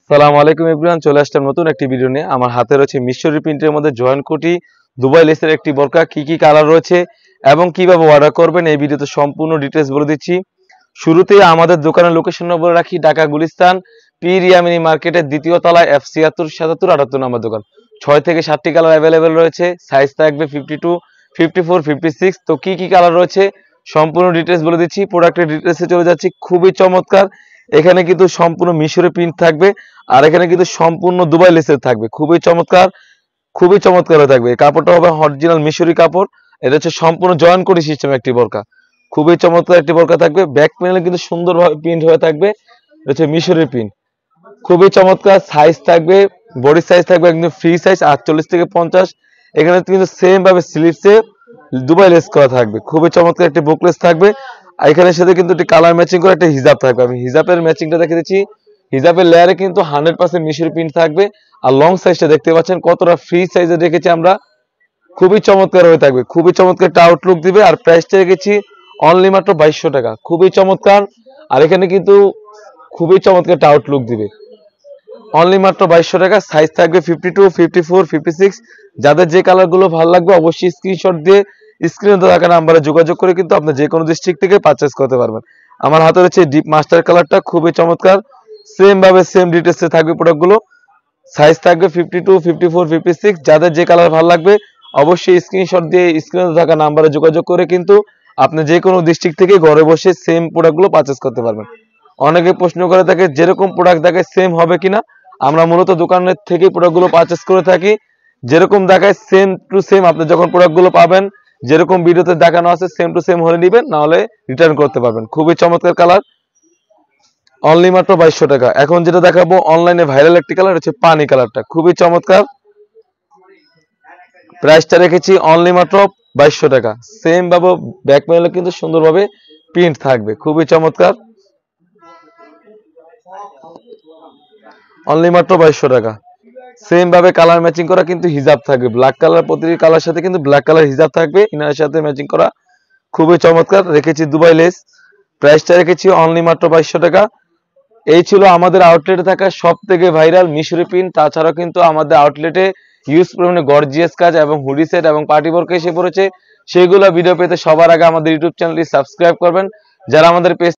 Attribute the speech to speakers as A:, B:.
A: সালামু আলাইকুম এভরিওয়ান, চলে আসলাম নতুন একটি ভিডিও নিয়ে। আমার হাতে রয়েছে মিশরি প্রিন্টের মধ্যে জয়েন্ট কোটি দুবাই লেসের একটি বোরকা। কি কি কালার রয়েছে এবং কিভাবে অর্ডার করবেন এই ভিডিওতে সম্পূর্ণ ডিটেইলস বলে দিচ্ছি। শুরুতেই আমাদের দোকানের লোকেশন বলে রাখি, ঢাকা গুলিস্তান পীর ইয়ামিনী মার্কেটের দ্বিতীয় তলায় F76 77 78 নম্বর দোকান। 6 থেকে 7টি কালার অ্যাভেলেবেল রয়েছে, সাইজ থাকবে 52, 54, 56। তো কি কি কালার রয়েছে সম্পূর্ণ ডিটেইলস বলে দিচ্ছি। প্রোডাক্টের ডিটেইলসে চলে যাচ্ছি। খুবই চমৎকার, এখানে কিন্তু সম্পূর্ণ মিশরি প্রিন্ট থাকবে আর এখানে কিন্তু সম্পূর্ণ দুবাই লেসের থাকবে। খুবই চমৎকার, খুবই চমৎকার হয়ে থাকবে। কাপড়টা হবে অরিজিনাল মিশরি কাপড়। এটা হচ্ছে সম্পূর্ণ জয়েন্ট কোটি সিস্টেম একটি বোরকা। খুবই চমৎকার একটি বোরকা থাকবে। ব্যাক প্যানেলে কিন্তু সুন্দরভাবে প্রিন্ট হয়ে থাকবে, এটা হচ্ছে মিশরি প্রিন্ট। খুবই চমৎকার। সাইজ থাকবে, বডি সাইজ থাকবে একদম ফ্রি সাইজ 48 থেকে 50। এখানে কিন্তু সেম ভাবে স্লিভসে দুবাই লেস করা থাকবে। খুবই চমৎকার একটি বুকলেস থাকবে। আর এখানের সাথে কিন্তু একটি কালার ম্যাচিং করে একটা হিজাব থাকবে। আমি হিজাবের ম্যাচিংটা দেখে দিচ্ছি। হিজাবের লেয়ারে কিন্তু 100% মিশরি প্রিন্ট থাকবে। আর লং সাইজটা দেখতে পাচ্ছেন কতটা ফ্রি সাইজে রেখেছি আমরা। খুবই চমৎকার হয়ে থাকবে, খুবই চমৎকার একটা আউটলুক দিবে। আর প্রাইসটা রেখেছি অনলি মাত্র 2200 টাকা। খুবই চমৎকার। আর এখানে কিন্তু খুবই চমৎকার একটা আউটলুক দিবে অনলি মাত্র 2200 টাকা। সাইজ থাকবে 52, 54, 56। যাদের যে কালারগুলো ভালো লাগবে অবশ্যই স্ক্রিনশট দিয়ে স্ক্রিনে থাকা নাম্বারে যোগাযোগ করে কিন্তু আপনি যে কোনো ডিস্ট্রিক্ট থেকে পারচেজ করতে পারবেন। আমার হাতে রয়েছে ডিপ মাস্টার কালারটা, খুবই চমৎকার। সেম ভাবে সেম ডিটেইলসে থাকবে প্রোডাক্টগুলো। সাইজ থাকবে 52, 54, 56। যাদের যে কালার ভালো লাগবে অবশ্যই স্ক্রিনশট দিয়ে স্ক্রিনে থাকা নাম্বারে যোগাযোগ করে কিন্তু আপনি যে কোনো ডিস্ট্রিক্ট থেকে ঘরে বসে সেম প্রোডাক্টগুলো পারচেজ করতে পারবেন। অনেকে প্রশ্ন করে থাকে যেরকম প্রোডাক্ট দেখায় সেম হবে কিনা। আমরা মূলত দোকানের থেকে প্রোডাক্টগুলো পারচেজ করে থাকি। যেরকম দেখায় সেম টু সেম আপনি যখন প্রোডাক্টগুলো পাবেন যেরকম ভিডিওতে দেখানো আছে সেম টু সেম হলে নেবেন, না হলে রিটার্ন করতে পারবেন। খুবই চমৎকার কালার, অনলি মাত্র 2200 টাকা। এখন যেটা দেখাবো অনলাইনে ভাইরাল একটি কালার হচ্ছে পানি কালারটা। খুবই চমৎকার, প্রাইসটা রেখেছি অনলি মাত্র 2200 টাকা। সেম ভাবে ব্যাক প্যানেলে কিন্তু সুন্দরভাবে প্রিন্ট থাকবে। খুবই চমৎকার, অনলি মাত্র 2200 টাকা। সেম ভাবে কালার ম্যাচিং করা কিন্তু হিজাব থাকবে। ব্ল্যাক কালার, প্রতিটি কালার সাথে কিন্তু ব্ল্যাক কালার হিজাব থাকবে, ইনারের সাথে ম্যাচিং করা। খুবই চমৎকার, রেখেছি দুবাই লেস। প্রাইসটা রেখেছি অনলি মাত্র 2200 টাকা। এই ছিল আমাদের আউটলেটে থাকা সব থেকে ভাইরাল মিশরি প্রিন্ট। তাছাড়াও কিন্তু আমাদের আউটলেটে ইউজ পরিমাণে গর্জিয়াস কাজ এবং হুডি সেট এবং পার্টি বোরকা এসে পড়েছে। সেগুলো ভিডিও পেতে সবার আগে আমাদের ইউটিউব চ্যানেলটি সাবস্ক্রাইব করবেন। যারা আমাদের পেজ